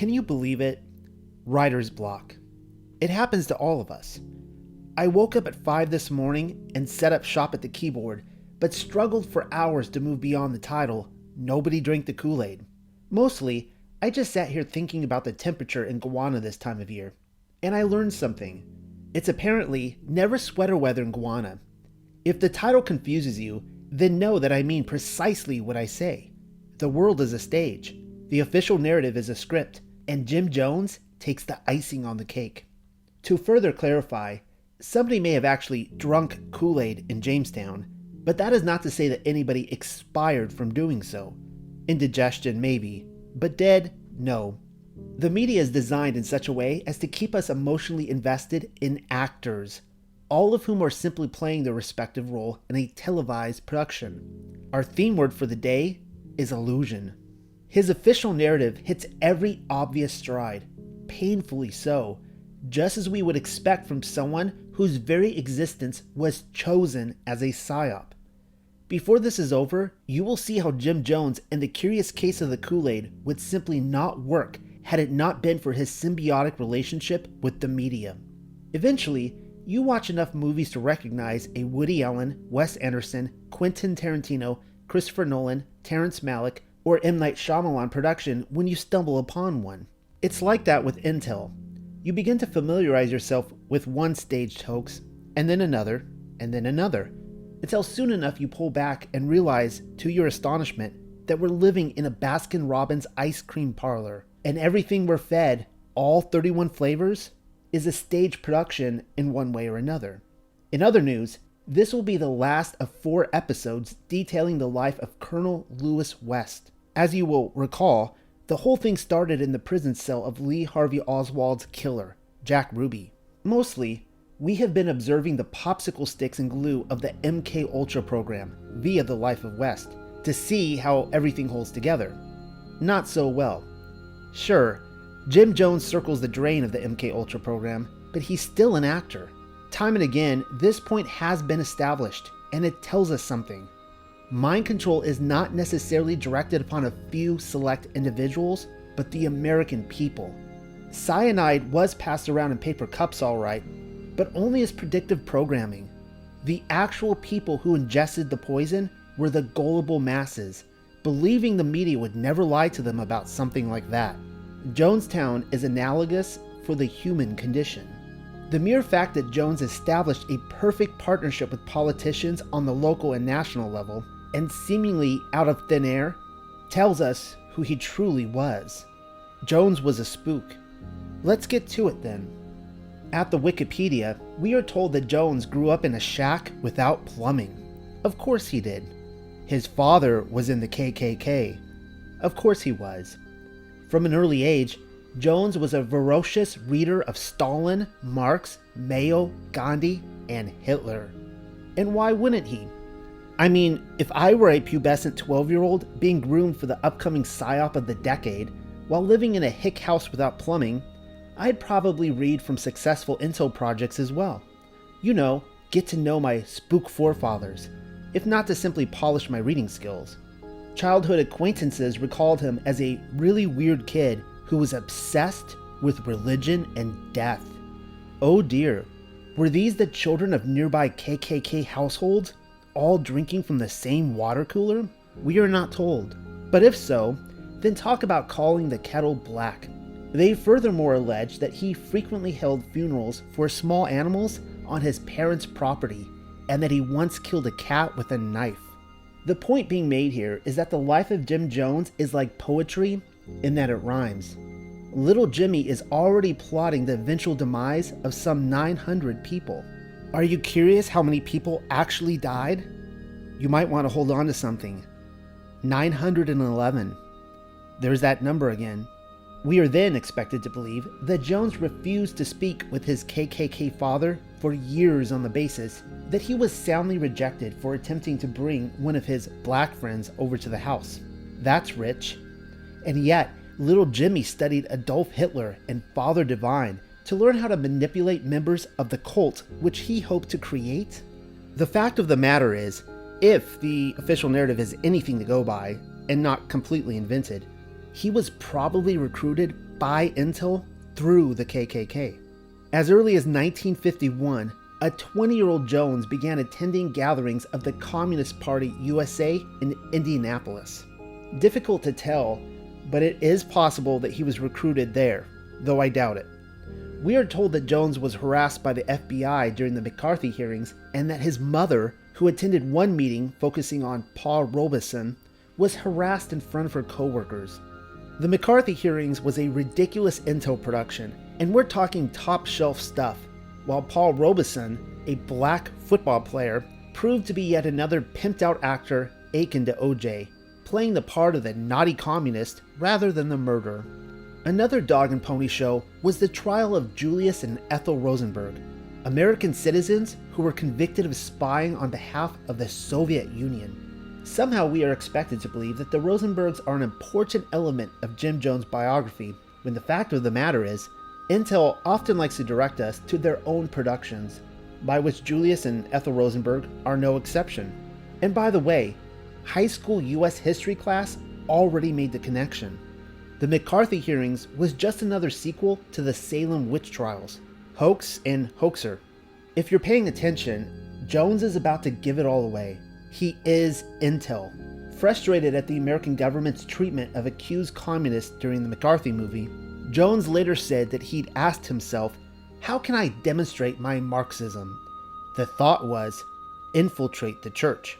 Can you believe it? Writer's block. It happens to all of us. I woke up at 5 this morning and set up shop at the keyboard, but struggled for hours to move beyond the title, Nobody Drank the Kool-Aid. Mostly, I just sat here thinking about the temperature in Guyana this time of year. And I learned something. It's apparently never sweater weather in Guyana. If the title confuses you, then know that I mean precisely what I say. The world is a stage. The official narrative is a script, and Jim Jones takes the icing on the cake. To further clarify, somebody may have actually drunk Kool-Aid in Jonestown, but that is not to say that anybody expired from doing so. Indigestion, maybe, but dead, no. The media is designed in such a way as to keep us emotionally invested in actors, all of whom are simply playing their respective role in a televised production. Our theme word for the day is illusion. His official narrative hits every obvious stride, painfully so, just as we would expect from someone whose very existence was chosen as a psyop. Before this is over, you will see how Jim Jones and the curious case of the Kool-Aid would simply not work had it not been for his symbiotic relationship with the media. Eventually, you watch enough movies to recognize a Woody Allen, Wes Anderson, Quentin Tarantino, Christopher Nolan, Terrence Malick, or M. Night Shyamalan production when you stumble upon one. It's like that with Intel. You begin to familiarize yourself with one staged hoax, and then another, until soon enough you pull back and realize, to your astonishment, that we're living in a Baskin-Robbins ice cream parlor, and everything we're fed, all 31 flavors, is a stage production in one way or another. In other news, this will be the last of 4 episodes detailing the life of Colonel Lewis West. As you will recall, the whole thing started in the prison cell of Lee Harvey Oswald's killer, Jack Ruby. Mostly, we have been observing the popsicle sticks and glue of the MK Ultra program via the life of West to see how everything holds together. Not so well. Sure, Jim Jones circles the drain of the MK Ultra program, but he's still an actor. Time and again, this point has been established, and it tells us something. Mind control is not necessarily directed upon a few select individuals, but the American people. Cyanide was passed around in paper cups all right, but only as predictive programming. The actual people who ingested the poison were the gullible masses, believing the media would never lie to them about something like that. Jonestown is analogous for the human condition. The mere fact that Jones established a perfect partnership with politicians on the local and national level, and seemingly out of thin air, tells us who he truly was. Jones was a spook. Let's get to it then. At the Wikipedia, we are told that Jones grew up in a shack without plumbing. Of course he did. His father was in the KKK. Of course he was. From an early age, Jones was a voracious reader of Stalin, Marx, Mayo, Gandhi, and Hitler. And why wouldn't he? I mean, if I were a pubescent 12-year-old being groomed for the upcoming psyop of the decade while living in a hick house without plumbing, I'd probably read from successful intel projects as well. You know, get to know my spook forefathers, if not to simply polish my reading skills. Childhood acquaintances recalled him as a really weird kid who was obsessed with religion and death. Oh dear, were these the children of nearby KKK households, all drinking from the same water cooler? We are not told. But if so, then talk about calling the kettle black. They furthermore allege that he frequently held funerals for small animals on his parents' property, and that he once killed a cat with a knife. The point being made here is that the life of Jim Jones is like poetry in that it rhymes. Little Jimmy is already plotting the eventual demise of some 900 people. Are you curious how many people actually died? You might want to hold on to something. 911. There's that number again. We are then expected to believe that Jones refused to speak with his KKK father for years on the basis that he was soundly rejected for attempting to bring one of his black friends over to the house. That's rich. And yet, little Jimmy studied Adolf Hitler and Father Divine to learn how to manipulate members of the cult which he hoped to create? The fact of the matter is, if the official narrative is anything to go by, and not completely invented, he was probably recruited by Intel through the KKK. As early as 1951, a 20-year-old Jones began attending gatherings of the Communist Party USA in Indianapolis. Difficult to tell, but it is possible that he was recruited there, though I doubt it. We are told that Jones was harassed by the FBI during the McCarthy hearings, and that his mother, who attended one meeting focusing on Paul Robeson, was harassed in front of her coworkers. The McCarthy hearings was a ridiculous Intel production, and we're talking top-shelf stuff, while Paul Robeson, a black football player, proved to be yet another pimped-out actor akin to OJ, playing the part of the naughty communist rather than the murderer. Another dog and pony show was the trial of Julius and Ethel Rosenberg, American citizens who were convicted of spying on behalf of the Soviet Union. Somehow we are expected to believe that the Rosenbergs are an important element of Jim Jones' biography, when the fact of the matter is, Intel often likes to direct us to their own productions, by which Julius and Ethel Rosenberg are no exception. And by the way, high school US history class already made the connection. The McCarthy hearings was just another sequel to the Salem witch trials, hoax and hoaxer. If you're paying attention, Jones is about to give it all away. He is Intel. Frustrated at the American government's treatment of accused communists during the McCarthy movie, Jones later said that he'd asked himself, "How can I demonstrate my Marxism?" The thought was, infiltrate the church.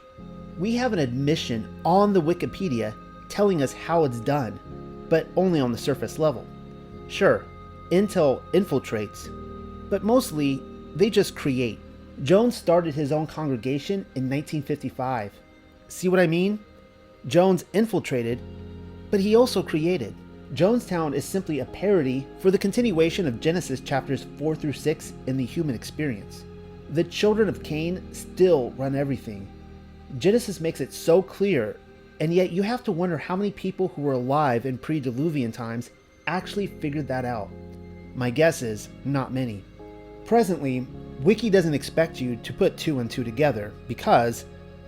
We have an admission on the Wikipedia telling us how it's done, but only on the surface level. Sure, Intel infiltrates, but mostly they just create. Jones started his own congregation in 1955. See what I mean? Jones infiltrated, but he also created. Jonestown is simply a parody for the continuation of Genesis chapters 4 through 6 in the human experience. The children of Cain still run everything. Genesis makes it so clear, and yet you have to wonder how many people who were alive in pre-Diluvian times actually figured that out. My guess is not many. Presently, Wiki doesn't expect you to put two and two together because,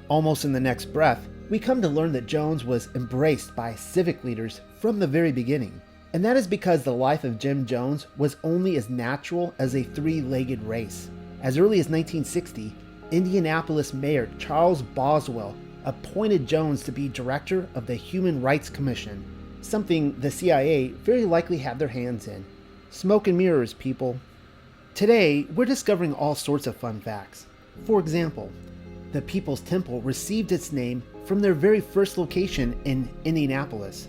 almost in the next breath, we come to learn that Jones was embraced by civic leaders from the very beginning. And that is because the life of Jim Jones was only as natural as a three-legged race. As early as 1960, Indianapolis Mayor Charles Boswell appointed Jones to be director of the Human Rights Commission, something the CIA very likely had their hands in. Smoke and mirrors, people. Today, we're discovering all sorts of fun facts. For example, the People's Temple received its name from their very first location in Indianapolis.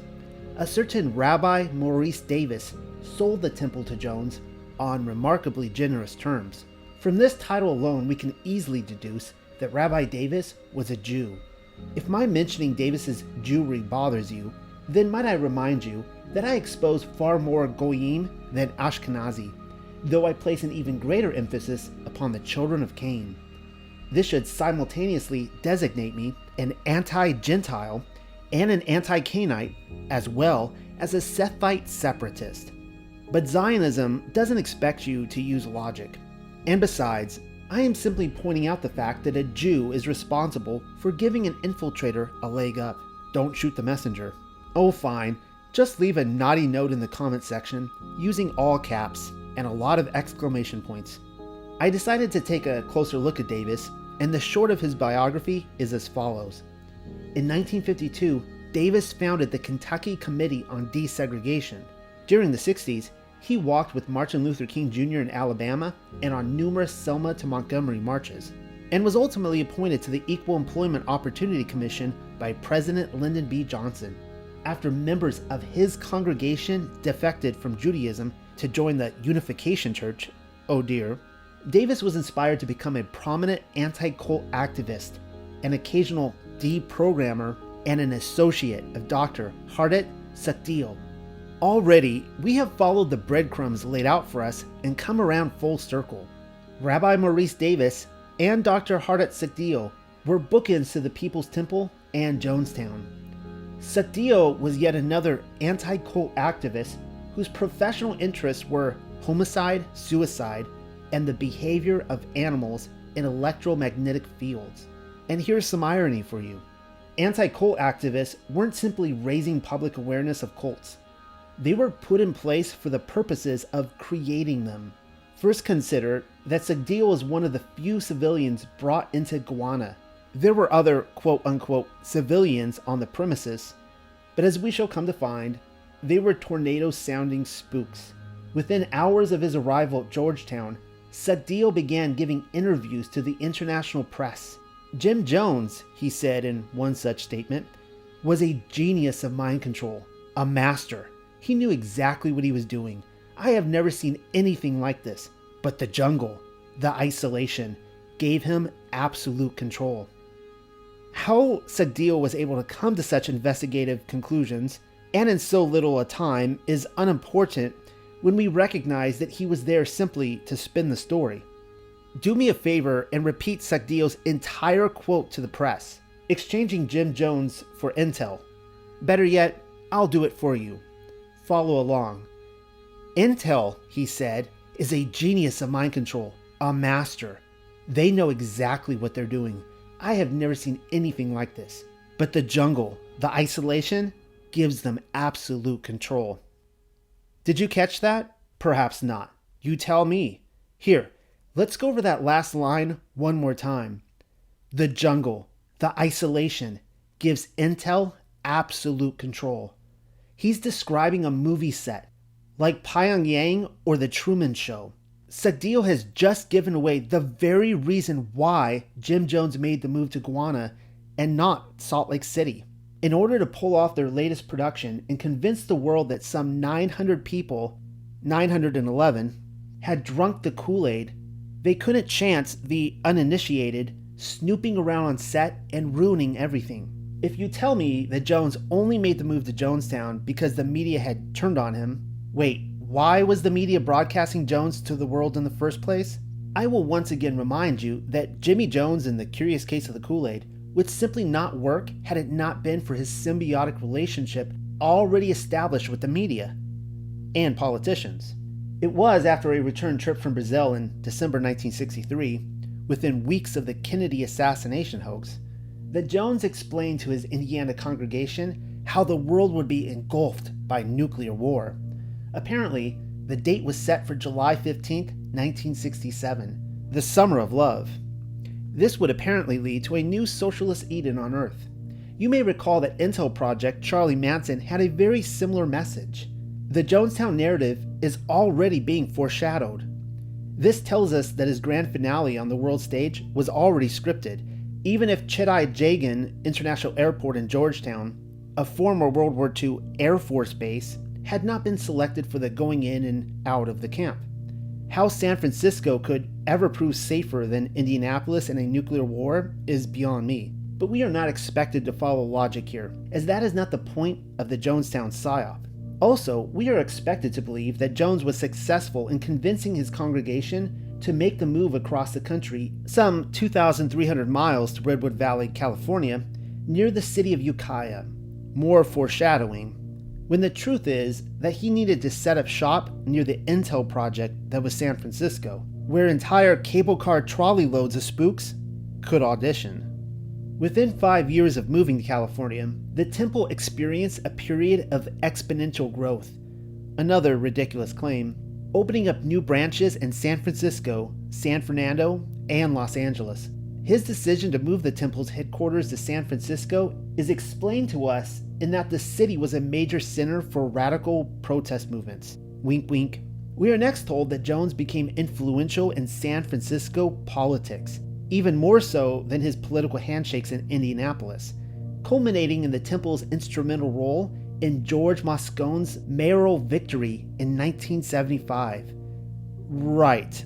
A certain Rabbi Maurice Davis sold the temple to Jones on remarkably generous terms. From this title alone, we can easily deduce that Rabbi Davis was a Jew. If my mentioning Davis's Jewry bothers you, then might I remind you that I expose far more Goyim than Ashkenazi, though I place an even greater emphasis upon the children of Cain. This should simultaneously designate me an anti-Gentile and an anti-Cainite, as well as a Sethite separatist. But Zionism doesn't expect you to use logic. And besides, I am simply pointing out the fact that a Jew is responsible for giving an infiltrator a leg up. Don't shoot the messenger. Oh fine, just leave a naughty note in the comment section using all caps and a lot of exclamation points. I decided to take a closer look at Davis, and the short of his biography is as follows. In 1952, Davis founded the Kentucky Committee on Desegregation. During the 60s, he walked with Martin Luther King Jr. in Alabama and on numerous Selma to Montgomery marches, and was ultimately appointed to the Equal Employment Opportunity Commission by President Lyndon B. Johnson. After members of his congregation defected from Judaism to join the Unification Church, oh dear, Davis was inspired to become a prominent anti-cult activist, an occasional deprogrammer, and an associate of Dr. Hardet Satdil. Already, we have followed the breadcrumbs laid out for us and come around full circle. Rabbi Maurice Davis and Dr. Hardet Satdil were bookends to the People's Temple and Jonestown. Satdil was yet another anti-cult activist whose professional interests were homicide, suicide, and the behavior of animals in electromagnetic fields. And here's some irony for you. Anti-cult activists weren't simply raising public awareness of cults. They were put in place for the purposes of creating them. First, consider that Sagdiel was one of the few civilians brought into Guyana. There were other quote-unquote civilians on the premises, but as we shall come to find, they were tornado-sounding spooks. Within hours of his arrival at Georgetown, Sagdiel began giving interviews to the international press. Jim Jones, he said in one such statement, was a genius of mind control, a master. He knew exactly what he was doing. I have never seen anything like this, but the jungle, the isolation, gave him absolute control. How Sagdiel was able to come to such investigative conclusions, and in so little a time, is unimportant when we recognize that he was there simply to spin the story. Do me a favor and repeat Sagdiel's entire quote to the press, exchanging Jim Jones for intel. Better yet, I'll do it for you. Follow along. Intel, he said, is a genius of mind control, a master. They know exactly what they're doing. I have never seen anything like this. But the jungle, the isolation, gives them absolute control. Did you catch that? Perhaps not. You tell me. Here, let's go over that last line one more time. The jungle, the isolation, gives Intel absolute control. He's describing a movie set, like Pyongyang or The Truman Show. Sagdiel has just given away the very reason why Jim Jones made the move to Guyana and not Salt Lake City. In order to pull off their latest production and convince the world that some 900 people, 911, had drunk the Kool-Aid, they couldn't chance the uninitiated snooping around on set and ruining everything. If you tell me that Jones only made the move to Jonestown because the media had turned on him, wait, why was the media broadcasting Jones to the world in the first place? I will once again remind you that Jimmy Jones and the Curious Case of the Kool-Aid would simply not work had it not been for his symbiotic relationship already established with the media and politicians. It was after a return trip from Brazil in December 1963, within weeks of the Kennedy assassination hoax, that Jones explained to his Indiana congregation how the world would be engulfed by nuclear war. Apparently, the date was set for July 15, 1967, the Summer of Love. This would apparently lead to a new socialist Eden on Earth. You may recall that Intel Project Charlie Manson had a very similar message. The Jonestown narrative is already being foreshadowed. This tells us that his grand finale on the world stage was already scripted, even if Chedai-Jagan International Airport in Georgetown, a former World War II Air Force base, had not been selected for the going in and out of the camp. How San Francisco could ever prove safer than Indianapolis in a nuclear war is beyond me. But we are not expected to follow logic here, as that is not the point of the Jonestown psyop. Also, we are expected to believe that Jones was successful in convincing his congregation to make the move across the country, some 2,300 miles to Redwood Valley, California, near the city of Ukiah. More foreshadowing, when the truth is that he needed to set up shop near the Intel project that was San Francisco, where entire cable car trolley loads of spooks could audition. Within 5 years of moving to California, the temple experienced a period of exponential growth. Another ridiculous claim, opening up new branches in San Francisco, San Fernando, and Los Angeles. His decision to move the temple's headquarters to San Francisco is explained to us in that the city was a major center for radical protest movements. Wink wink. We are next told that Jones became influential in San Francisco politics, even more so than his political handshakes in Indianapolis, culminating in the temple's instrumental role in George Moscone's mayoral victory in 1975. Right.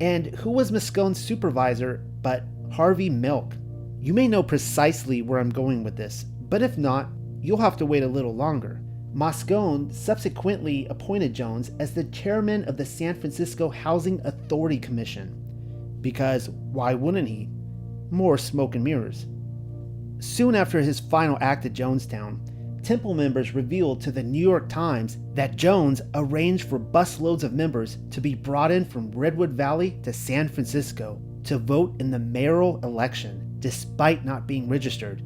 And who was Moscone's supervisor but Harvey Milk? You may know precisely where I'm going with this, but if not, you'll have to wait a little longer. Moscone subsequently appointed Jones as the chairman of the San Francisco Housing Authority Commission. Because why wouldn't he? More smoke and mirrors. Soon after his final act at Jonestown, temple members revealed to the New York Times that Jones arranged for busloads of members to be brought in from Redwood Valley to San Francisco to vote in the mayoral election, despite not being registered,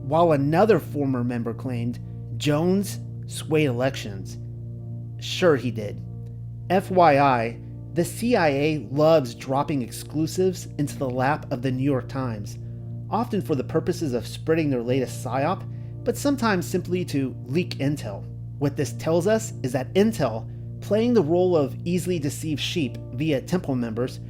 while another former member claimed Jones swayed elections, Sure he did. FYI, the CIA loves dropping exclusives into the lap of the New York Times, often for the purposes of spreading their latest psyop, but sometimes simply to leak intel. What this tells us is that Intel, playing the role of easily deceived sheep via Temple members,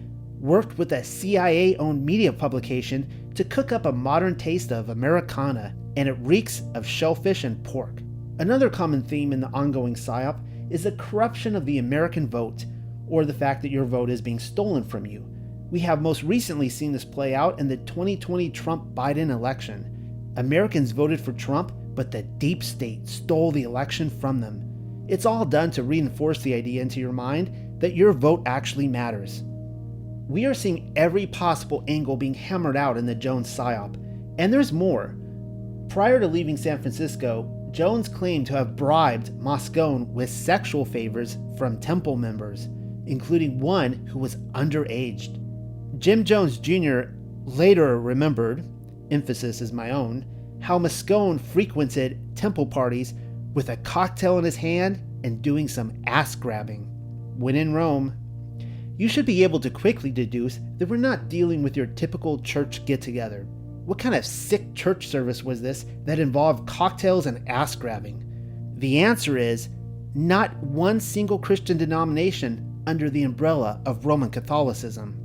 worked with a CIA-owned media publication to cook up a modern taste of Americana, and it reeks of shellfish and pork. Another common theme in the ongoing psyop is the corruption of the American vote, or the fact that your vote is being stolen from you. We have most recently seen this play out in the 2020 Trump-Biden election. Americans voted for Trump, but the deep state stole the election from them. It's all done to reinforce the idea into your mind that your vote actually matters. We are seeing every possible angle being hammered out in the Jones psyop, and there's more. Prior to leaving San Francisco, Jones claimed to have bribed Moscone with sexual favors from Temple members, including one who was underaged. Jim Jones Jr. later remembered, emphasis is my own, how Moscone frequented Temple parties with a cocktail in his hand and doing some ass grabbing. When in Rome, you should be able to quickly deduce that we're not dealing with your typical church get-together. What kind of sick church service was this that involved cocktails and ass grabbing? The answer is not one single Christian denomination under the umbrella of Roman Catholicism.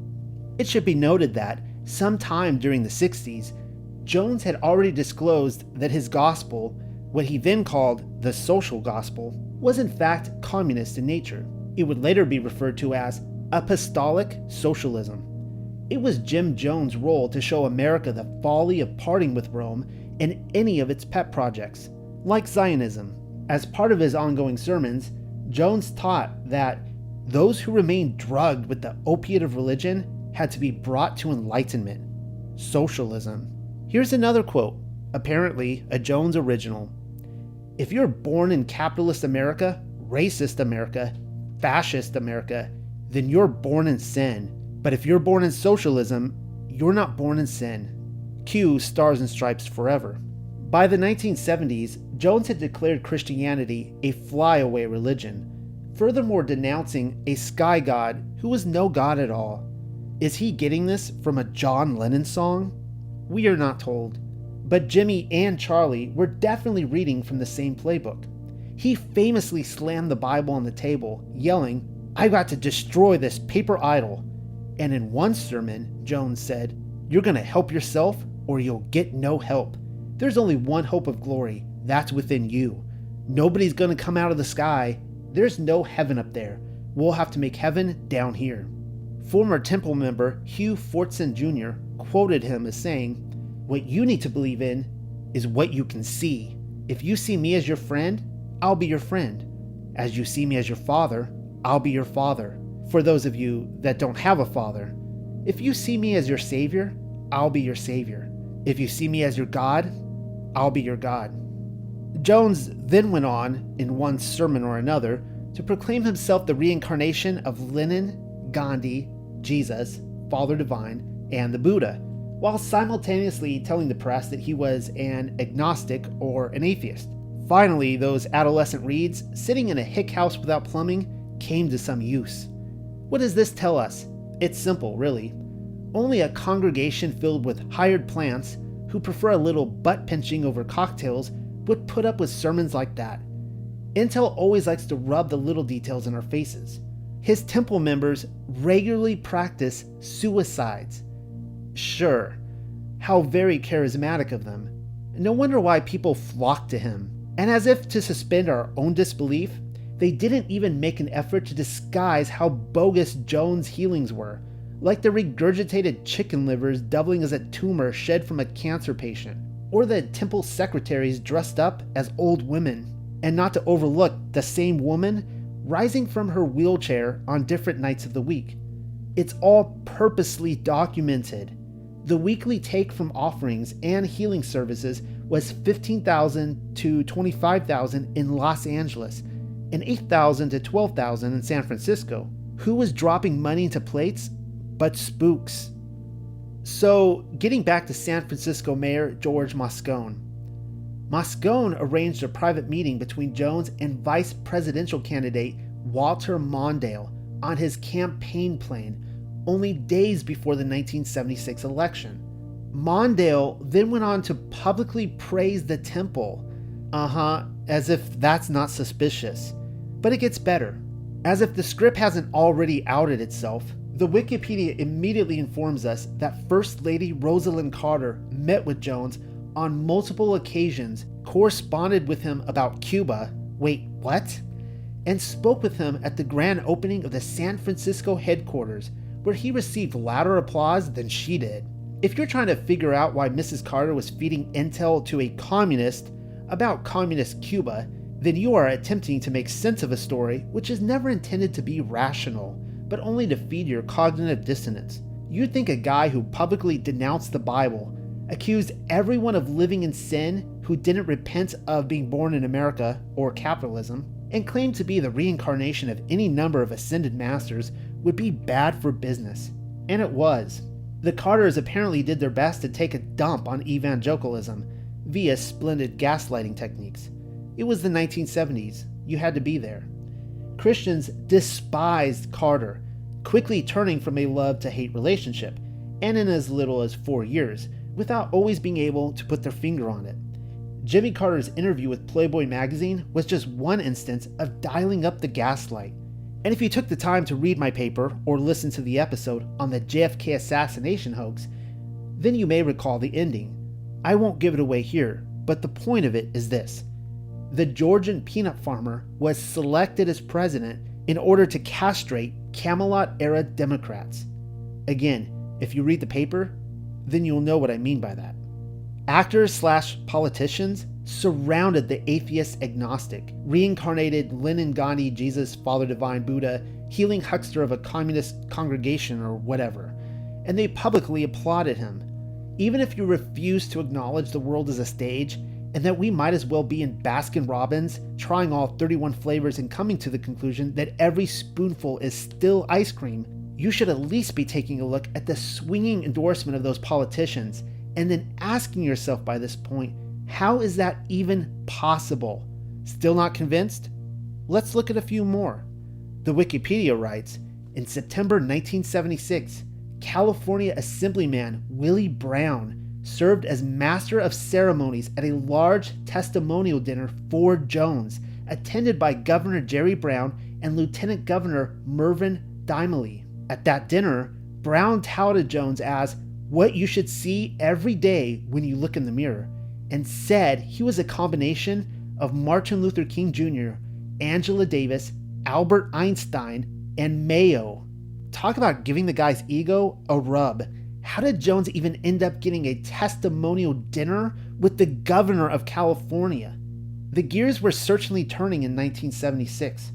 It should be noted that sometime during the 60s, Jones had already disclosed that his gospel, what he then called the social gospel, was in fact communist in nature. It would later be referred to as apostolic socialism. It was Jim Jones' role to show America the folly of parting with Rome and any of its pet projects, like Zionism. As part of his ongoing sermons, Jones taught that those who remained drugged with the opiate of religion had to be brought to enlightenment, socialism. Here's another quote, apparently a Jones original. If you're born in capitalist America, racist America, fascist America, then you're born in sin. But if you're born in socialism, you're not born in sin. Cue Stars and Stripes Forever. By the 1970s, Jones had declared Christianity a flyaway religion, furthermore denouncing a sky god who was no god at all. Is he getting this from a John Lennon song? We are not told. But Jimmy and Charlie were definitely reading from the same playbook. He famously slammed the Bible on the table, yelling, "I've got to destroy this paper idol." And in one sermon, Jones said, "You're going to help yourself or you'll get no help. There's only one hope of glory, that's within you. Nobody's going to come out of the sky. There's no heaven up there. We'll have to make heaven down here." Former Temple member Hugh Fortson Jr. quoted him as saying, "What you need to believe in is what you can see. If you see me as your friend, I'll be your friend. As you see me as your father, I'll be your father. For those of you that don't have a father, if you see me as your savior, I'll be your savior. If you see me as your God, I'll be your God." Jones then went on, in one sermon or another, to proclaim himself the reincarnation of Lenin, Gandhi, Jesus, Father Divine, and the Buddha, while simultaneously telling the press that he was an agnostic or an atheist. Finally, those adolescent reeds, sitting in a hick house without plumbing, came to some use. What does this tell us? It's simple, really. Only a congregation filled with hired plants who prefer a little butt-pinching over cocktails would put up with sermons like that. Intel always likes to rub the little details in our faces. His temple members regularly practice suicides. Sure, how very charismatic of them. No wonder why people flock to him. And as if to suspend our own disbelief, they didn't even make an effort to disguise how bogus Jones' healings were, like the regurgitated chicken livers doubling as a tumor shed from a cancer patient, or the temple secretaries dressed up as old women, and not to overlook the same woman rising from her wheelchair on different nights of the week. It's all purposely documented. The weekly take from offerings and healing services was $15,000 to $25,000 in Los Angeles and $8,000 to $12,000 in San Francisco. Who was dropping money into plates but spooks? So, getting back to San Francisco Mayor George Moscone. Moscone arranged a private meeting between Jones and vice presidential candidate Walter Mondale on his campaign plane only days before the 1976 election. Mondale then went on to publicly praise the temple. As if that's not suspicious. But it gets better. As if the script hasn't already outed itself, the Wikipedia immediately informs us that First Lady Rosalind Carter met with Jones on multiple occasions, corresponded with him about Cuba, wait, what? And spoke with him at the grand opening of the San Francisco headquarters, where he received louder applause than she did. If you're trying to figure out why Mrs. Carter was feeding intel to a communist about communist Cuba, then you are attempting to make sense of a story which is never intended to be rational, but only to feed your cognitive dissonance. You'd think a guy who publicly denounced the Bible, accused everyone of living in sin who didn't repent of being born in America or capitalism, and claimed to be the reincarnation of any number of ascended masters would be bad for business. And it was. The Carters apparently did their best to take a dump on evangelicalism via splendid gaslighting techniques. It was the 1970s. You had to be there. Christians despised Carter, quickly turning from a love to hate relationship, and in as little as 4 years, without always being able to put their finger on it. Jimmy Carter's interview with Playboy magazine was just one instance of dialing up the gaslight. And if you took the time to read my paper or listen to the episode on the JFK assassination hoax, then you may recall the ending. I won't give it away here, but the point of it is this. The Georgian peanut farmer was selected as president in order to castrate Camelot-era Democrats. Again, if you read the paper, then you'll know what I mean by that. Actors/politicians surrounded the atheist agnostic, reincarnated Lenin, Gandhi, Jesus, Father Divine, Buddha, healing huckster of a communist congregation or whatever, and they publicly applauded him. Even if you refuse to acknowledge the world as a stage, and that we might as well be in Baskin-Robbins, trying all 31 flavors and coming to the conclusion that every spoonful is still ice cream, you should at least be taking a look at the swinging endorsement of those politicians, and then asking yourself by this point, how is that even possible? Still not convinced? Let's look at a few more. The Wikipedia writes, in September 1976, California Assemblyman Willie Brown served as master of ceremonies at a large testimonial dinner for Jones, attended by Governor Jerry Brown and Lieutenant Governor Mervyn Dimely. At that dinner, Brown touted Jones as what you should see every day when you look in the mirror, and said he was a combination of Martin Luther King Jr., Angela Davis, Albert Einstein, and Mayo. Talk about giving the guy's ego a rub. How did Jones even end up getting a testimonial dinner with the governor of California? The gears were certainly turning in 1976.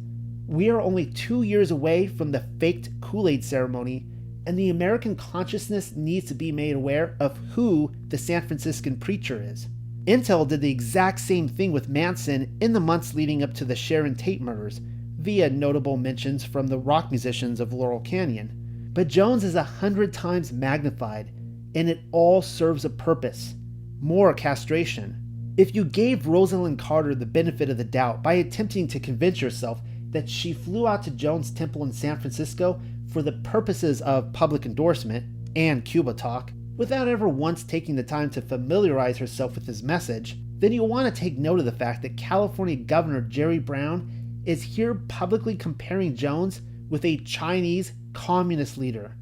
We are only 2 years away from the faked Kool-Aid ceremony, and the American consciousness needs to be made aware of who the San Franciscan preacher is. Intel did the exact same thing with Manson in the months leading up to the Sharon Tate murders, via notable mentions from the rock musicians of Laurel Canyon. But Jones is 100 times magnified, and it all serves a purpose. More castration. If you gave Rosalind Carter the benefit of the doubt by attempting to convince yourself that she flew out to Jones Temple in San Francisco for the purposes of public endorsement and Cuba talk, without ever once taking the time to familiarize herself with his message, then you'll want to take note of the fact that California Governor Jerry Brown is here publicly comparing Jones with a Chinese communist leader.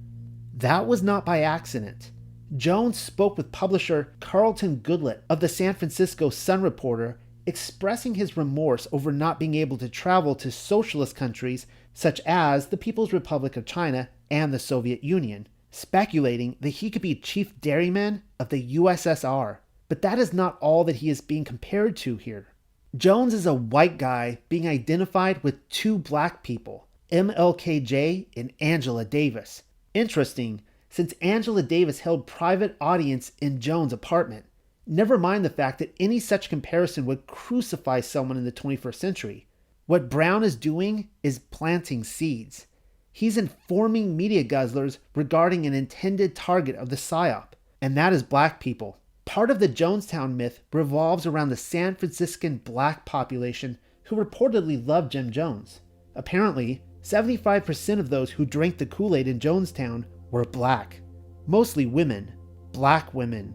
That was not by accident. Jones spoke with publisher Carlton Goodlett of the San Francisco Sun-Reporter, expressing his remorse over not being able to travel to socialist countries such as the People's Republic of China and the Soviet Union, speculating that he could be chief dairyman of the USSR. But that is not all that he is being compared to here. Jones is a white guy being identified with two black people, MLKJ and Angela Davis. Interesting, since Angela Davis held private audience in Jones' apartment. Never mind the fact that any such comparison would crucify someone in the 21st century. What Brown is doing is planting seeds. He's informing media guzzlers regarding an intended target of the PSYOP, and that is black people, Part of the Jonestown myth revolves around the San Franciscan black population who reportedly loved Jim Jones. Apparently, 75% of those who drank the Kool-Aid in Jonestown were black. Mostly women. Black women.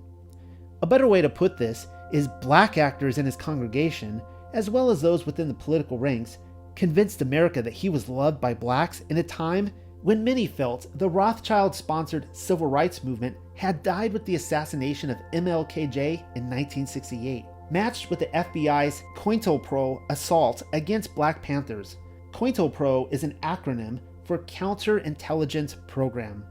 A better way to put this is black actors in his congregation, as well as those within the political ranks, convinced America that he was loved by blacks in a time when many felt the Rothschild-sponsored civil rights movement had died with the assassination of MLKJ in 1968, matched with the FBI's COINTELPRO assault against Black Panthers. COINTELPRO is an acronym for Counterintelligence Program,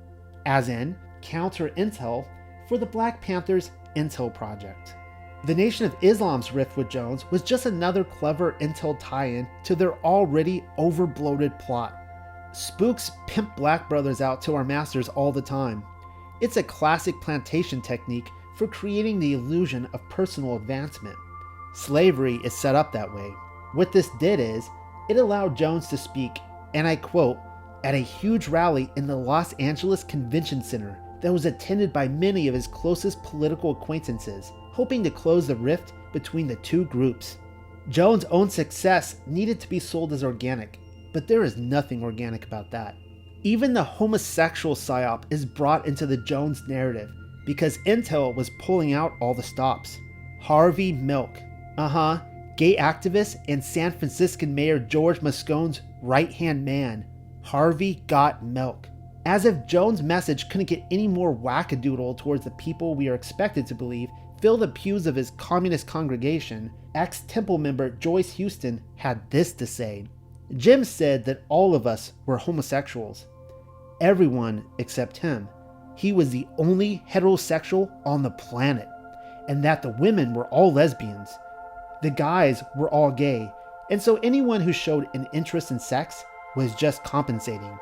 as in counter-intel for the Black Panthers' Intel Project. The Nation of Islam's rift with Jones was just another clever intel tie-in to their already over-bloated plot. Spooks pimp black brothers out to our masters all the time. It's a classic plantation technique for creating the illusion of personal advancement. Slavery is set up that way. What this did is, it allowed Jones to speak, and I quote, at a huge rally in the Los Angeles Convention Center that was attended by many of his closest political acquaintances, hoping to close the rift between the two groups. Jones' own success needed to be sold as organic, but there is nothing organic about that. Even the homosexual psyop is brought into the Jones narrative because Intel was pulling out all the stops. Harvey Milk. Gay activist and San Franciscan Mayor George Moscone's right-hand man. Harvey got milk. As if Jones' message couldn't get any more wackadoodle towards the people we are expected to believe fill the pews of his communist congregation, ex-Temple member Joyce Houston had this to say. Jim said that all of us were homosexuals. Everyone except him. He was the only heterosexual on the planet, and that the women were all lesbians. The guys were all gay, and so anyone who showed an interest in sex was just compensating.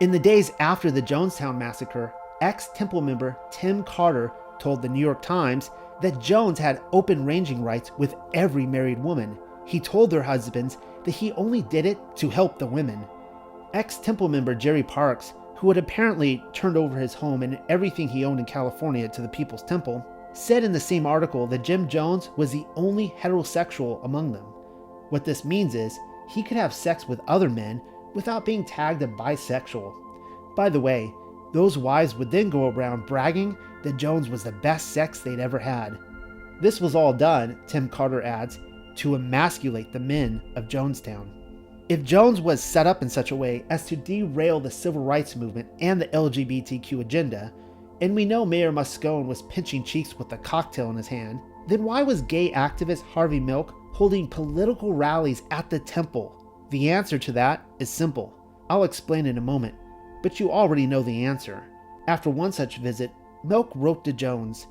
In the days after the Jonestown massacre, ex-Temple member Tim Carter told the New York Times that Jones had open ranging rights with every married woman. He told their husbands that he only did it to help the women. Ex-Temple member Jerry Parks, who had apparently turned over his home and everything he owned in California to the People's Temple, said in the same article that Jim Jones was the only heterosexual among them. What this means is he could have sex with other men without being tagged as bisexual. By the way, those wives would then go around bragging that Jones was the best sex they'd ever had. This was all done, Tim Carter adds, to emasculate the men of Jonestown. If Jones was set up in such a way as to derail the civil rights movement and the LGBTQ agenda, and we know Mayor Moscone was pinching cheeks with a cocktail in his hand, then why was gay activist Harvey Milk holding political rallies at the temple? The answer to that is simple. I'll explain in a moment, but you already know the answer. After one such visit, Milk wrote to Jones,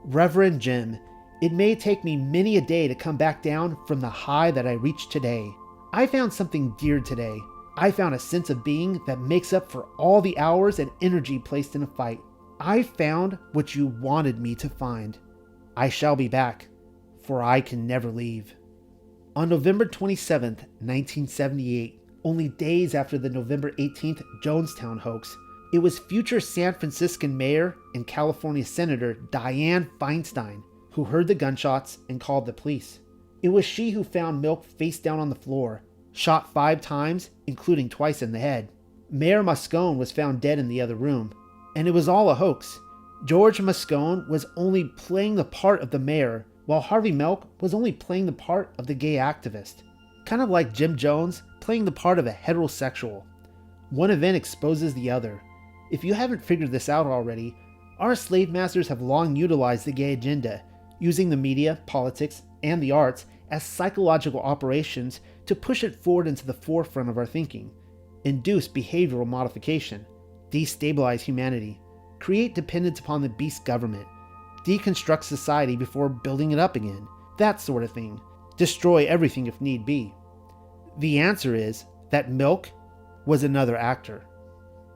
"Reverend Jim, it may take me many a day to come back down from the high that I reached today. I found something dear today. I found a sense of being that makes up for all the hours and energy placed in a fight. I found what you wanted me to find. I shall be back, for I can never leave." On November 27th, 1978, only days after the November 18th Jonestown hoax, it was future San Franciscan Mayor and California Senator Dianne Feinstein who heard the gunshots and called the police. It was she who found Milk face down on the floor, shot 5 times, including twice in the head. Mayor Moscone was found dead in the other room, and it was all a hoax. George Moscone was only playing the part of the mayor, while Harvey Milk was only playing the part of the gay activist. Kind of like Jim Jones playing the part of a heterosexual. One event exposes the other. If you haven't figured this out already, our slave masters have long utilized the gay agenda, using the media, politics, and the arts as psychological operations to push it forward into the forefront of our thinking, induce behavioral modification, destabilize humanity, create dependence upon the beast government, deconstruct society before building it up again, that sort of thing, destroy everything if need be. The answer is that Milk was another actor.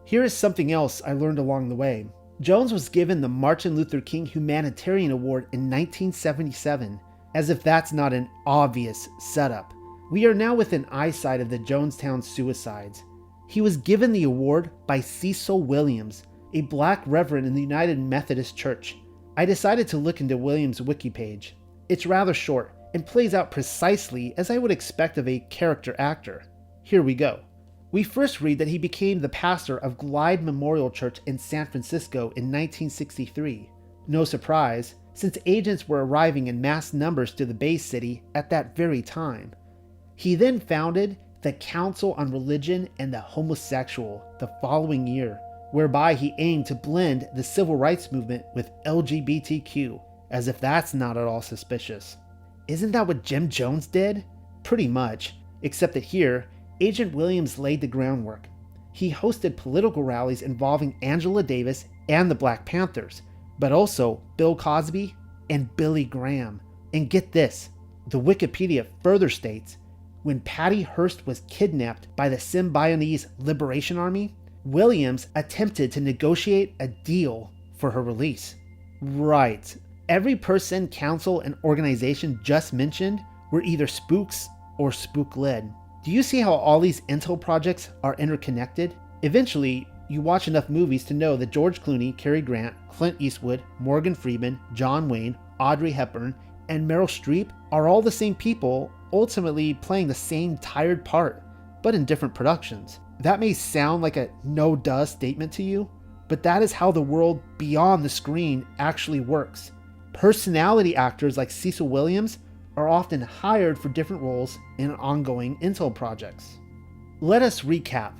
Here is something else I learned along the way. Jones was given the Martin Luther King Humanitarian Award in 1977, as if that's not an obvious setup. We are now within eyesight of the Jonestown suicides. He was given the award by Cecil Williams, a black reverend in the United Methodist Church. I decided to look into Williams' wiki page. It's rather short and plays out precisely as I would expect of a character actor. Here we go. We first read that he became the pastor of Glide Memorial Church in San Francisco in 1963. No surprise, since agents were arriving in mass numbers to the Bay City at that very time. He then founded the Council on Religion and the Homosexual the following year, whereby he aimed to blend the civil rights movement with LGBTQ, as if that's not at all suspicious. Isn't that what Jim Jones did? Pretty much, except that here, Agent Williams laid the groundwork. He hosted political rallies involving Angela Davis and the Black Panthers, but also Bill Cosby and Billy Graham. And get this, the Wikipedia further states, when Patty Hearst was kidnapped by the Symbionese Liberation Army, Williams attempted to negotiate a deal for her release. Right. Every person, council, and organization just mentioned were either spooks or spook-led. Do you see how all these intel projects are interconnected? Eventually, you watch enough movies to know that George Clooney, Cary Grant, Clint Eastwood, Morgan Freeman, John Wayne, Audrey Hepburn, and Meryl Streep are all the same people ultimately playing the same tired part, but in different productions. That may sound like a no-duh statement to you, but that is how the world beyond the screen actually works. Personality actors like Cecil Williams are often hired for different roles in ongoing intel projects. Let us recap.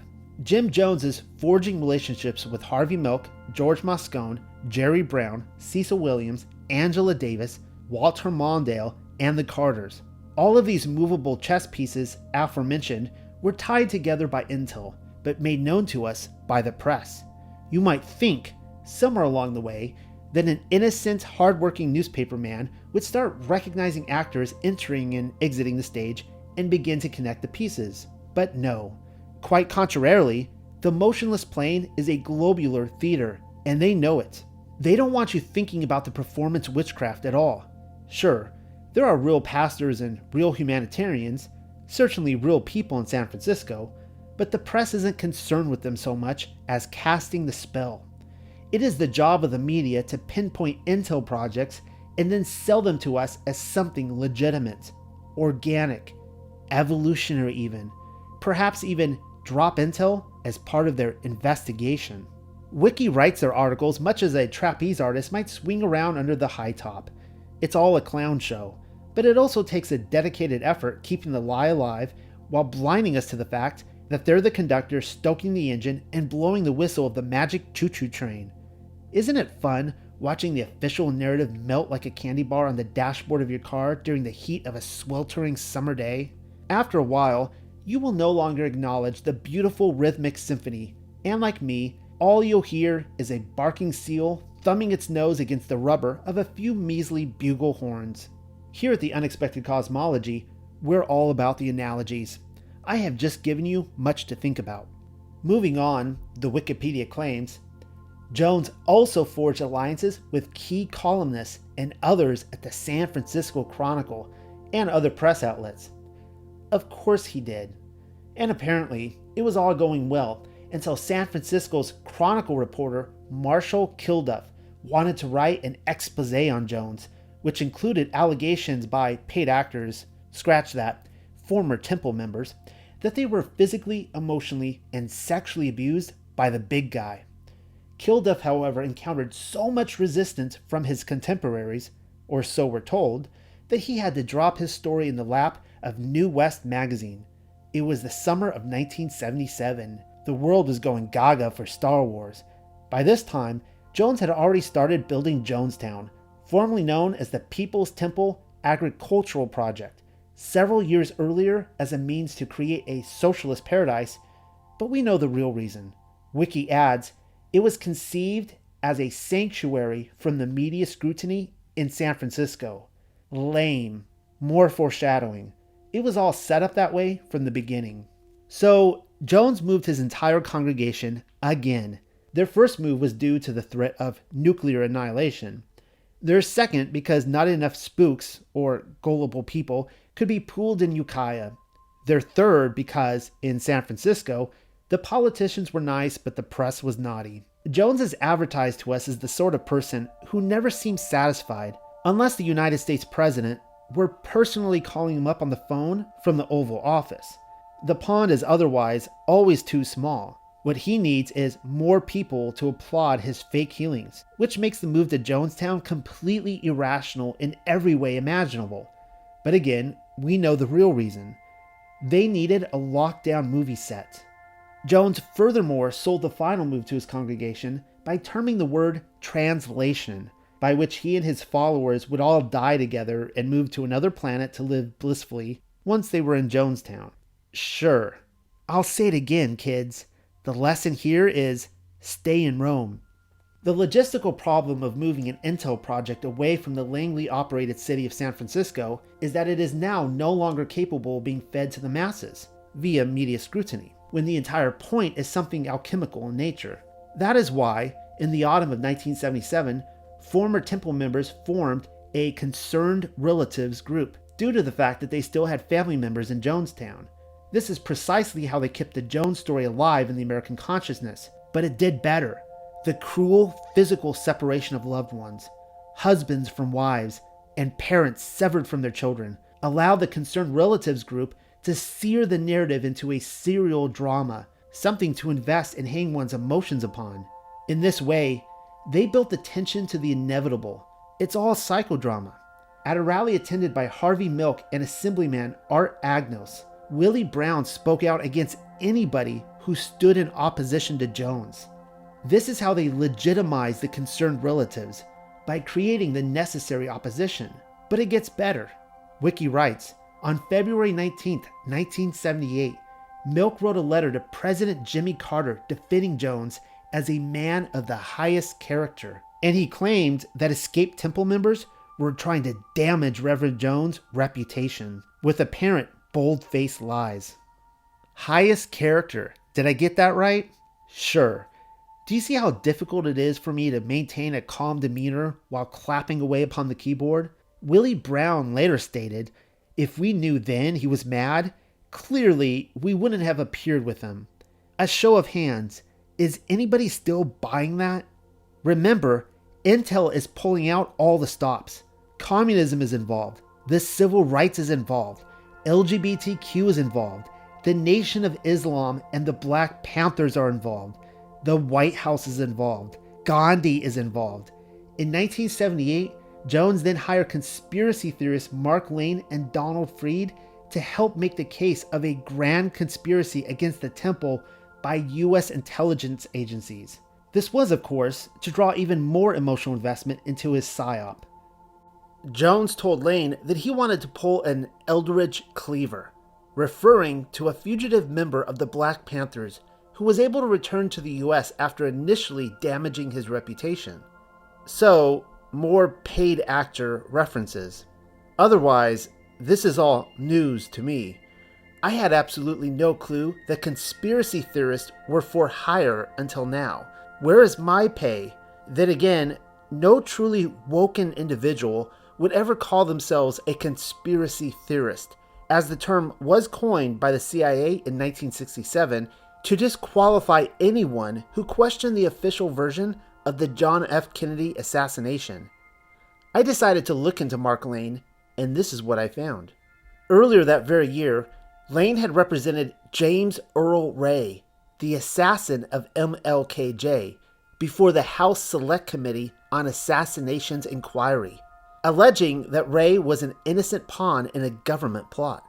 Jim Jones is forging relationships with Harvey Milk, George Moscone, Jerry Brown, Cecil Williams, Angela Davis, Walter Mondale, and the Carters. All of these movable chess pieces aforementioned were tied together by intel, but made known to us by the press. You might think, somewhere along the way, that an innocent, hardworking newspaperman would start recognizing actors entering and exiting the stage and begin to connect the pieces. But no. Quite contrarily, the motionless plane is a globular theater, and they know it. They don't want you thinking about the performance witchcraft at all. Sure, there are real pastors and real humanitarians, certainly real people in San Francisco, but the press isn't concerned with them so much as casting the spell. It is the job of the media to pinpoint intel projects and then sell them to us as something legitimate, organic, evolutionary even, perhaps even drop intel as part of their investigation. Wiki writes their articles much as a trapeze artist might swing around under the high top. It's all a clown show, but it also takes a dedicated effort keeping the lie alive while blinding us to the fact that they're the conductor stoking the engine and blowing the whistle of the magic choo-choo train. Isn't it fun watching the official narrative melt like a candy bar on the dashboard of your car during the heat of a sweltering summer day? After a while, you will no longer acknowledge the beautiful rhythmic symphony, and like me, all you'll hear is a barking seal thumbing its nose against the rubber of a few measly bugle horns. Here at the Unexpected Cosmology, we're all about the analogies. I have just given you much to think about. Moving on, the Wikipedia claims, Jones also forged alliances with key columnists and others at the San Francisco Chronicle and other press outlets. Of course he did. And apparently, it was all going well until San Francisco's Chronicle reporter Marshall Kilduff wanted to write an expose on Jones, which included allegations by paid actors, scratch that, former Temple members, that they were physically, emotionally, and sexually abused by the big guy. Kilduff, however, encountered so much resistance from his contemporaries, or so we're told, that he had to drop his story in the lap of New West magazine. It was the summer of 1977. The world was going gaga for Star Wars. By this time, Jones had already started building Jonestown, formerly known as the People's Temple Agricultural Project, several years earlier as a means to create a socialist paradise, but we know the real reason. Wiki adds, it was conceived as a sanctuary from the media scrutiny in San Francisco. Lame. More foreshadowing. It was all set up that way from the beginning. So, Jones moved his entire congregation again. Their first move was due to the threat of nuclear annihilation. Their second because not enough spooks, or gullible people, could be pooled in Ukiah. Their third because, in San Francisco, the politicians were nice but the press was naughty. Jones is advertised to us as the sort of person who never seems satisfied unless the United States president were personally calling him up on the phone from the Oval Office. The pond is otherwise always too small. What he needs is more people to applaud his fake healings, which makes the move to Jonestown completely irrational in every way imaginable. But again, we know the real reason. They needed a lockdown movie set. Jones furthermore sold the final move to his congregation by terming the word translation, by which he and his followers would all die together and move to another planet to live blissfully once they were in Jonestown. Sure, I'll say it again, kids. The lesson here is stay in Rome. The logistical problem of moving an intel project away from the Langley-operated city of San Francisco is that it is now no longer capable of being fed to the masses via media scrutiny, when the entire point is something alchemical in nature. That is why, in the autumn of 1977, former Temple members formed a Concerned Relatives group due to the fact that they still had family members in Jonestown. This is precisely how they kept the Jones story alive in the American consciousness, but it did better. The cruel physical separation of loved ones, husbands from wives, and parents severed from their children, allowed the Concerned Relatives group to sear the narrative into a serial drama, something to invest and hang one's emotions upon. In this way, they built the tension to the inevitable. It's all psychodrama. At a rally attended by Harvey Milk and Assemblyman Art Agnos, Willie Brown spoke out against anybody who stood in opposition to Jones. This is how they legitimized the Concerned Relatives, by creating the necessary opposition. But it gets better. Wiki writes, on February 19, 1978, Milk wrote a letter to President Jimmy Carter defending Jones as a man of the highest character, and he claimed that escaped Temple members were trying to damage Reverend Jones' reputation with apparent bold-faced lies. Highest character. Did I get that right? Sure. Do you see how difficult it is for me to maintain a calm demeanor while clapping away upon the keyboard? Willie Brown later stated, if we knew then he was mad, clearly we wouldn't have appeared with him. A show of hands. Is anybody still buying that? Remember, Intel is pulling out all the stops. Communism is involved. The civil rights is involved. LGBTQ is involved. The Nation of Islam and the Black Panthers are involved. The White House is involved. Gandhi is involved. In 1978, Jones then hired conspiracy theorists Mark Lane and Donald Freed to help make the case of a grand conspiracy against the temple by U.S. intelligence agencies. This was, of course, to draw even more emotional investment into his psyop. Jones told Lane that he wanted to pull an Eldridge Cleaver, referring to a fugitive member of the Black Panthers who was able to return to the U.S. after initially damaging his reputation. So, more paid actor references. Otherwise, this is all news to me. I had absolutely no clue that conspiracy theorists were for hire until now. Where is my pay? Then again, no truly woken individual would ever call themselves a conspiracy theorist, as the term was coined by the CIA in 1967 to disqualify anyone who questioned the official version of the John F. Kennedy assassination. I decided to look into Mark Lane, and this is what I found. Earlier that very year, Lane had represented James Earl Ray, the assassin of MLKJ, before the House Select Committee on Assassinations Inquiry, alleging that Ray was an innocent pawn in a government plot.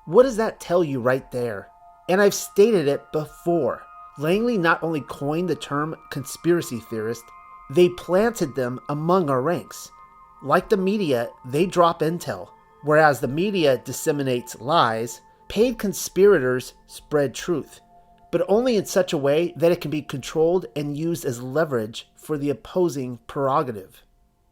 What does that tell you right there? And I've stated it before. Langley not only coined the term conspiracy theorist, they planted them among our ranks. Like the media, they drop intel, whereas the media disseminates lies. Paid conspirators spread truth, but only in such a way that it can be controlled and used as leverage for the opposing prerogative.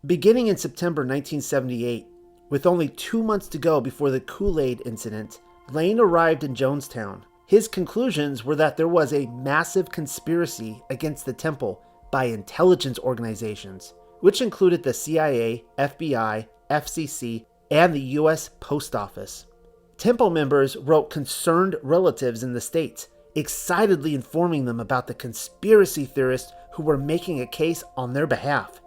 Beginning in September 1978, with only 2 months to go before the Kool-Aid incident, Lane arrived in Jonestown. His conclusions were that there was a massive conspiracy against the temple by intelligence organizations, which included the CIA, FBI, FCC, and the U.S. Post Office. Temple members wrote concerned relatives in the States, excitedly informing them about the conspiracy theorists who who were making a case on their behalf.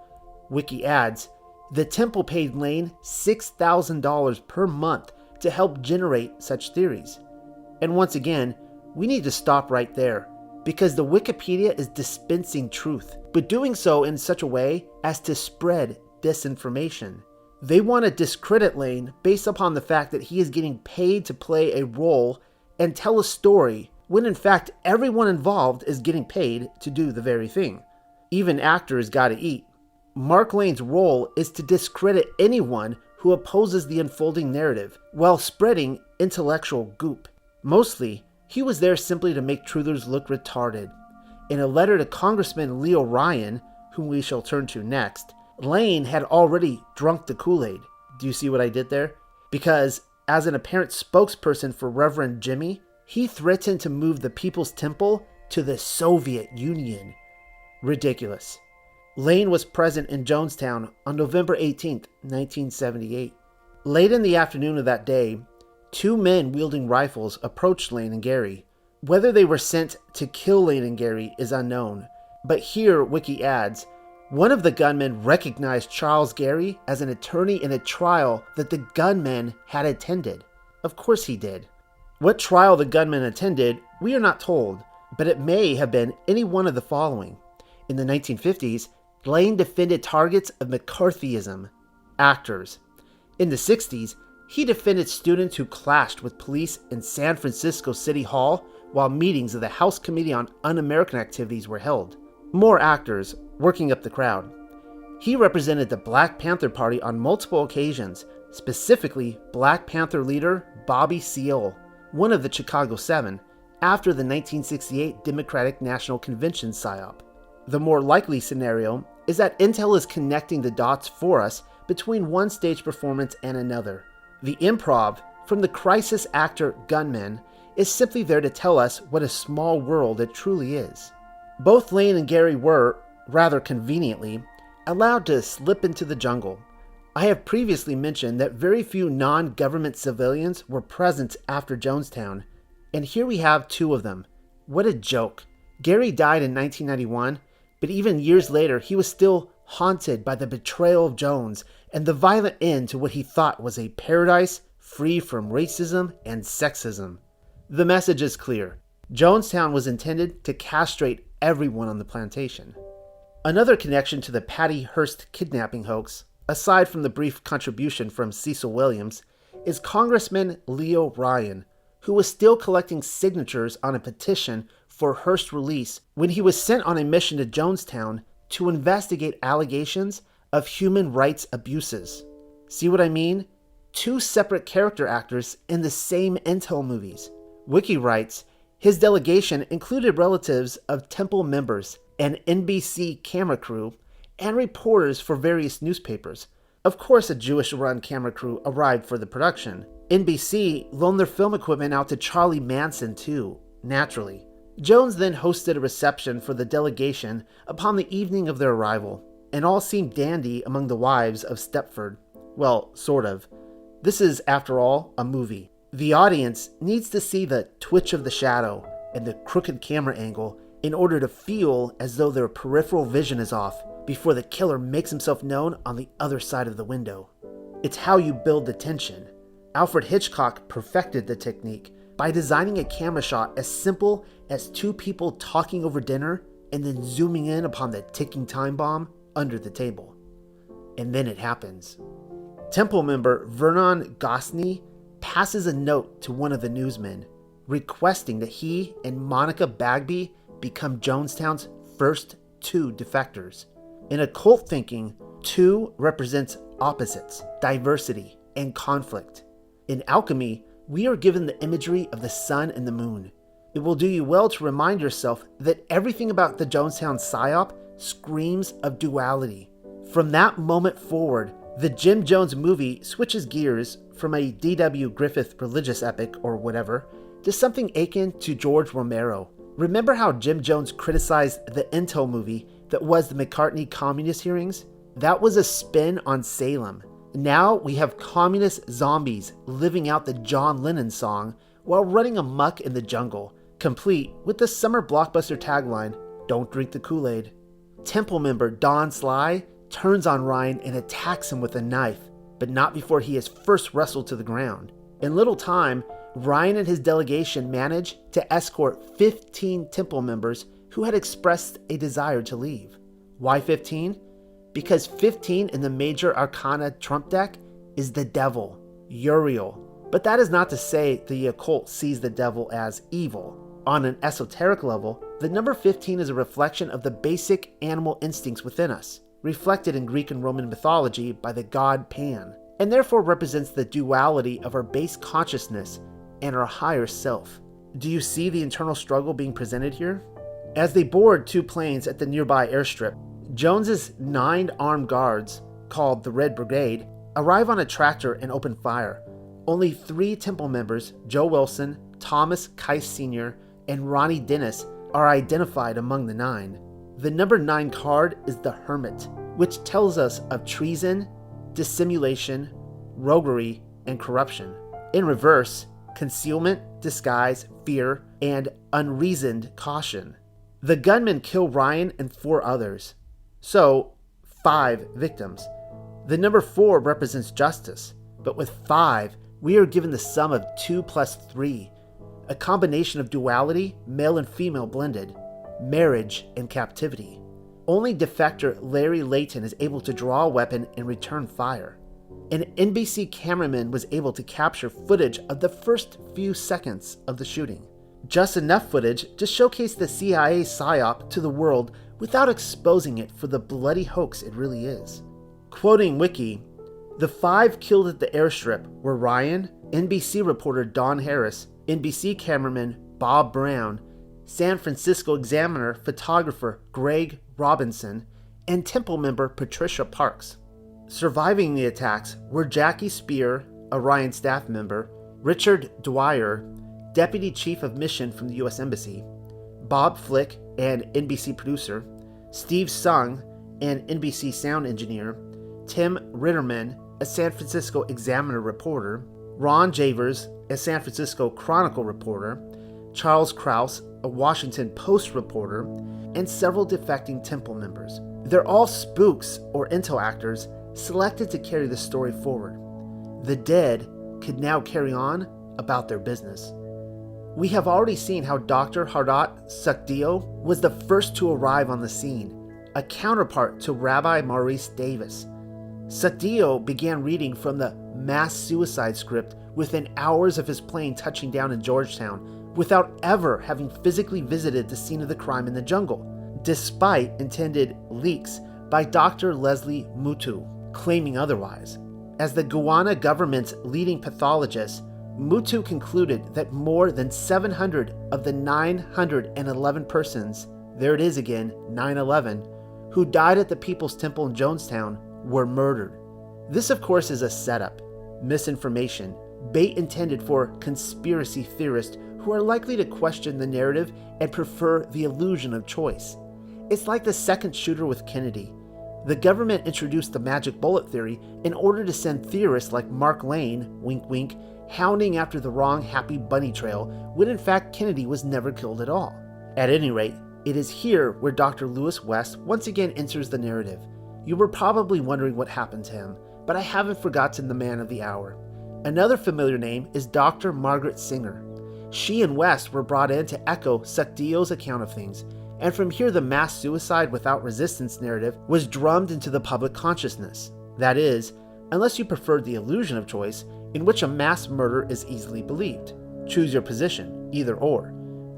Wiki adds, the temple paid Lane $6,000 per month to help generate such theories. And once again, we need to stop right there, because the Wikipedia is dispensing truth, but doing so in such a way as to spread disinformation. They want to discredit Lane based upon the fact that he is getting paid to play a role and tell a story, when in fact everyone involved is getting paid to do the very thing. Even actors gotta eat. Mark Lane's role is to discredit anyone who opposes the unfolding narrative while spreading intellectual goop. Mostly, he was there simply to make truthers look retarded. In a letter to Congressman Leo Ryan, whom we shall turn to next, Lane had already drunk the Kool-Aid. Do you see what I did there? Because, as an apparent spokesperson for Reverend Jimmy, he threatened to move the People's Temple to the Soviet Union. Ridiculous. Lane was present in Jonestown on November 18, 1978. Late in the afternoon of that day, two men wielding rifles approached Lane and Gary. Whether they were sent to kill Lane and Gary is unknown, but here Wiki adds, one of the gunmen recognized Charles Gary as an attorney in a trial that the gunman had attended. Of course he did. What trial the gunman attended, we are not told, but it may have been any one of the following. In the 1950s, Lane defended targets of McCarthyism, actors. In the 60s, he defended students who clashed with police in San Francisco City Hall while meetings of the House Committee on Un-American Activities were held. More actors working up the crowd. He represented the Black Panther Party on multiple occasions, specifically Black Panther leader Bobby Seale, one of the Chicago Seven, after the 1968 Democratic National Convention psyop. The more likely scenario is that Intel is connecting the dots for us between one stage performance and another. The improv from the crisis actor gunman is simply there to tell us what a small world it truly is. Both Lane and Gary were, rather conveniently, allowed to slip into the jungle. I have previously mentioned that very few non-government civilians were present after Jonestown, and here we have two of them. What a joke. Gary died in 1991, but even years later he was still haunted by the betrayal of Jones and the violent end to what he thought was a paradise free from racism and sexism. The message is clear. Jonestown was intended to castrate everyone on the plantation. Another connection to the Patty Hearst kidnapping hoax, aside from the brief contribution from Cecil Williams, is Congressman Leo Ryan, who was still collecting signatures on a petition for Hearst's release when he was sent on a mission to Jonestown to investigate allegations of human rights abuses. See what I mean? Two separate character actors in the same Intel movies. Wiki writes, his delegation included relatives of Temple members, an NBC camera crew, and reporters for various newspapers. Of course, a Jewish-run camera crew arrived for the production. NBC loaned their film equipment out to Charlie Manson too, naturally. Jones then hosted a reception for the delegation upon the evening of their arrival, and all seemed dandy among the wives of Stepford. Well, sort of. This is, after all, a movie. The audience needs to see the twitch of the shadow and the crooked camera angle in order to feel as though their peripheral vision is off before the killer makes himself known on the other side of the window. It's how you build the tension. Alfred Hitchcock perfected the technique by designing a camera shot as simple as two people talking over dinner and then zooming in upon the ticking time bomb under the table. And then it happens. Temple member Vernon Gosney passes a note to one of the newsmen, requesting that he and Monica Bagby become Jonestown's first two defectors. In occult thinking, two represents opposites, diversity, and conflict. In alchemy, we are given the imagery of the sun and the moon. It will do you well to remind yourself that everything about the Jonestown psyop screams of duality. From that moment forward, the Jim Jones movie switches gears from a D.W. Griffith religious epic or whatever to something akin to George Romero. Remember how Jim Jones criticized the Intel movie that was the McCartney communist hearings? That was a spin on Salem. Now we have communist zombies living out the John Lennon song while running amok in the jungle, complete with the summer blockbuster tagline, "Don't drink the Kool-Aid." Temple member Don Sly turns on Ryan and attacks him with a knife, but not before he is first wrestled to the ground. In little time, Ryan and his delegation manage to escort 15 Temple members who had expressed a desire to leave. Why 15? Because 15 in the major arcana trump deck is the devil, Uriel. But that is not to say the occult sees the devil as evil. On an esoteric level, the number 15 is a reflection of the basic animal instincts within us, reflected in Greek and Roman mythology by the god Pan, and therefore represents the duality of our base consciousness and our higher self. Do you see the internal struggle being presented here? As they board 2 planes at the nearby airstrip, Jones's 9 armed guards, called the Red Brigade, arrive on a tractor and open fire. Only 3 Temple members, Joe Wilson, Thomas Keiss Sr., and Ronnie Dennis, are identified among the 9. The number 9 card is the Hermit, which tells us of treason, dissimulation, roguery, and corruption. In reverse, concealment, disguise, fear, and unreasoned caution. The gunmen kill Ryan and 4 others. So, 5 victims. The number 4 represents justice, but with 5, we are given the sum of 2 plus 3, a combination of duality, male and female blended, marriage and captivity. Only defector Larry Layton is able to draw a weapon and return fire. An NBC cameraman was able to capture footage of the first few seconds of the shooting. Just enough footage to showcase the CIA psyop to the world without exposing it for the bloody hoax it really is. Quoting Wiki, the 5 killed at the airstrip were Ryan, NBC reporter Don Harris, NBC cameraman Bob Brown, San Francisco Examiner photographer Greg Robinson, and Temple member Patricia Parks. Surviving the attacks were Jackie Spear, a Ryan staff member, Richard Dwyer, Deputy Chief of Mission from the U.S. Embassy, Bob Flick, an NBC producer, Steve Sung, an NBC sound engineer, Tim Ritterman, a San Francisco Examiner reporter, Ron Javers, a San Francisco Chronicle reporter, Charles Krause, a Washington Post reporter, and several defecting Temple members. They're all spooks or intel actors selected to carry the story forward. The dead could now carry on about their business. We have already seen how Dr. Hardat Sukhdeo was the first to arrive on the scene, a counterpart to Rabbi Maurice Davis. Sukhdeo began reading from the mass suicide script within hours of his plane touching down in Georgetown, without ever having physically visited the scene of the crime in the jungle, despite intended leaks by Dr. Leslie Mutu claiming otherwise. As the Guyana government's leading pathologist, Mutu concluded that more than 700 of the 911 persons, there it is again, 9/11, who died at the People's Temple in Jonestown were murdered. This, of course, is a setup, misinformation, bait intended for conspiracy theorists who are likely to question the narrative and prefer the illusion of choice. It's like the second shooter with Kennedy. The government introduced the magic bullet theory in order to send theorists like Mark Lane, wink wink, hounding after the wrong happy bunny trail when in fact Kennedy was never killed at all. At any rate, it is here where Dr. Lewis West once again enters the narrative. You were probably wondering what happened to him, but I haven't forgotten the man of the hour. Another familiar name is Dr. Margaret Singer. She and West were brought in to echo Sukhdeo's account of things, and from here the mass suicide without resistance narrative was drummed into the public consciousness. That is, unless you preferred the illusion of choice, in which a mass murder is easily believed. Choose your position, either or.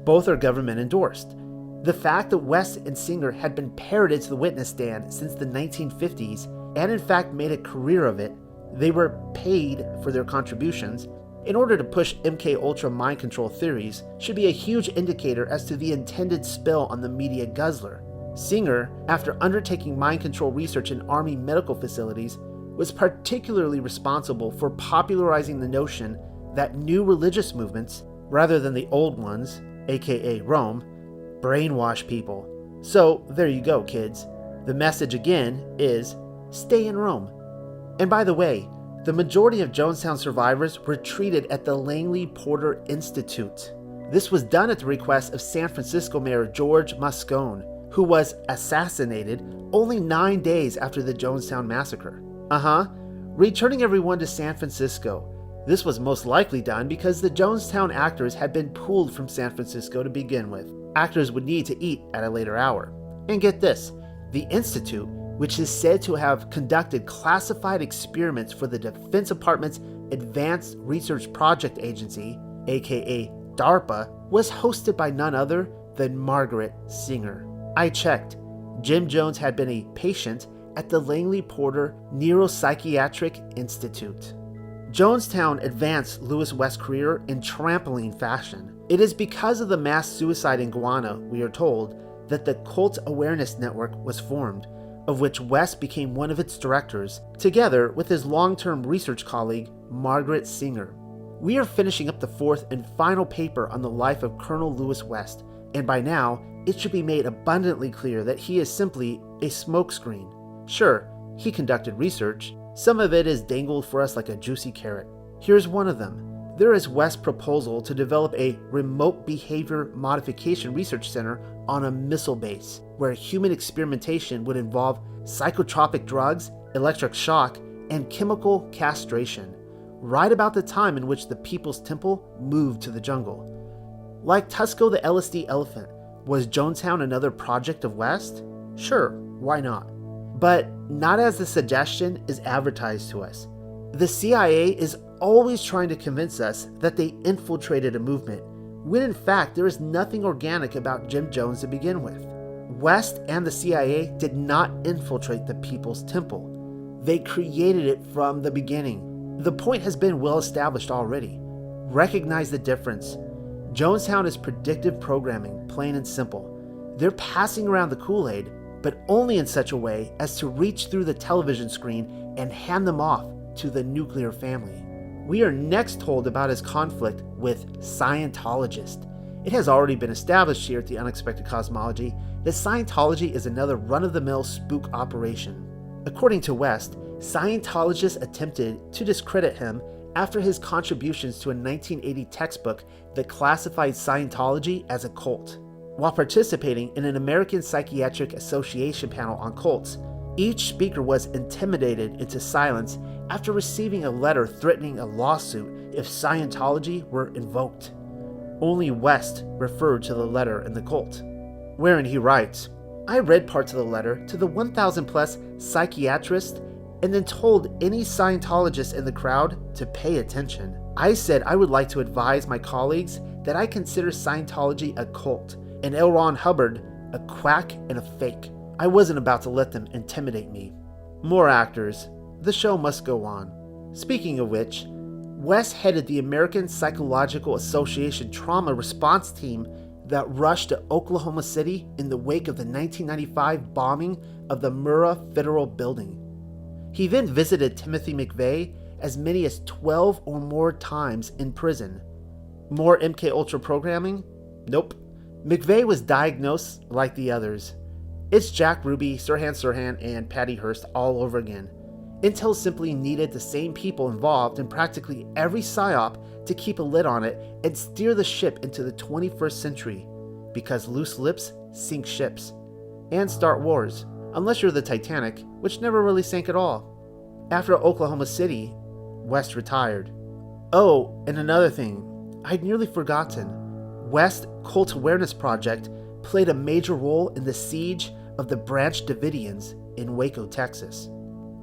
Both are government endorsed. The fact that West and Singer had been parroted to the witness stand since the 1950s, and in fact made a career of it, they were paid for their contributions, in order to push MK Ultra mind control theories, should be a huge indicator as to the intended spill on the media guzzler. Singer, after undertaking mind control research in Army medical facilities, was particularly responsible for popularizing the notion that new religious movements, rather than the old ones, aka Rome, brainwash people. So there you go, kids. The message again is, stay in Rome. And by the way, the majority of Jonestown survivors were treated at the Langley Porter Institute. This was done at the request of San Francisco Mayor George Moscone, who was assassinated only 9 days after the Jonestown massacre. Returning everyone to San Francisco. This was most likely done because the Jonestown actors had been pulled from San Francisco to begin with. Actors would need to eat at a later hour. And get this, the Institute, which is said to have conducted classified experiments for the Defense Department's Advanced Research Project Agency, aka DARPA, was hosted by none other than Margaret Singer. I checked. Jim Jones had been a patient at the Langley Porter Neuropsychiatric Institute. Jonestown advanced Louis West's career in trampoline fashion. It is because of the mass suicide in Guyana, we are told, that the Cult Awareness Network was formed, of which West became one of its directors, together with his long-term research colleague, Margaret Singer. We are finishing up the fourth and final paper on the life of Colonel Louis West, and by now, it should be made abundantly clear that he is simply a smokescreen. Sure, he conducted research. Some of it is dangled for us like a juicy carrot. Here's one of them. There is West's proposal to develop a remote behavior modification research center on a missile base, where human experimentation would involve psychotropic drugs, electric shock, and chemical castration, right about the time in which the People's Temple moved to the jungle. Like Tusco the LSD elephant, was Jonestown another project of West? Sure, why not? But not as the suggestion is advertised to us. The CIA is always trying to convince us that they infiltrated a movement, when in fact there is nothing organic about Jim Jones to begin with. West and the CIA did not infiltrate the People's Temple. They created it from the beginning. The point has been well established already. Recognize the difference. Jonestown is predictive programming, plain and simple. They're passing around the Kool-Aid, but only in such a way as to reach through the television screen and hand them off to the nuclear family. We are next told about his conflict with Scientologists. It has already been established here at the Unexpected Cosmology that Scientology is another run-of-the-mill spook operation. According to West, Scientologists attempted to discredit him after his contributions to a 1980 textbook that classified Scientology as a cult. While participating in an American Psychiatric Association panel on cults, each speaker was intimidated into silence after receiving a letter threatening a lawsuit if Scientology were invoked. Only West referred to the letter in the cult, wherein he writes, "I read parts of the letter to the 1,000 plus psychiatrists and then told any Scientologists in the crowd to pay attention. I said I would like to advise my colleagues that I consider Scientology a cult and L. Ron Hubbard a quack and a fake. I wasn't about to let them intimidate me." More actors. The show must go on. Speaking of which, West headed the American Psychological Association trauma response team that rushed to Oklahoma City in the wake of the 1995 bombing of the Murrah Federal Building. He then visited Timothy McVeigh as many as 12 or more times in prison. More MK Ultra programming? Nope. McVeigh was diagnosed like the others. It's Jack Ruby, Sirhan, and Patty Hearst all over again. Intel simply needed the same people involved in practically every psyop to keep a lid on it and steer the ship into the 21st century, because loose lips sink ships and start wars, unless you're the Titanic, which never really sank at all. After Oklahoma City, West retired. Oh, and another thing, I'd nearly forgotten. West Cult Awareness Project played a major role in the siege of the Branch Davidians in Waco, Texas.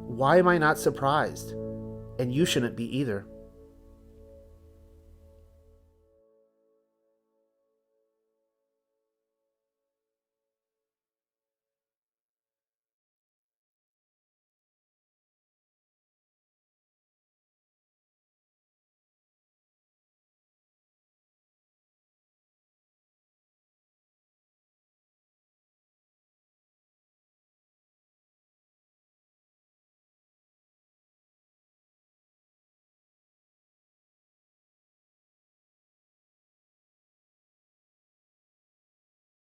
Why am I not surprised? And you shouldn't be either.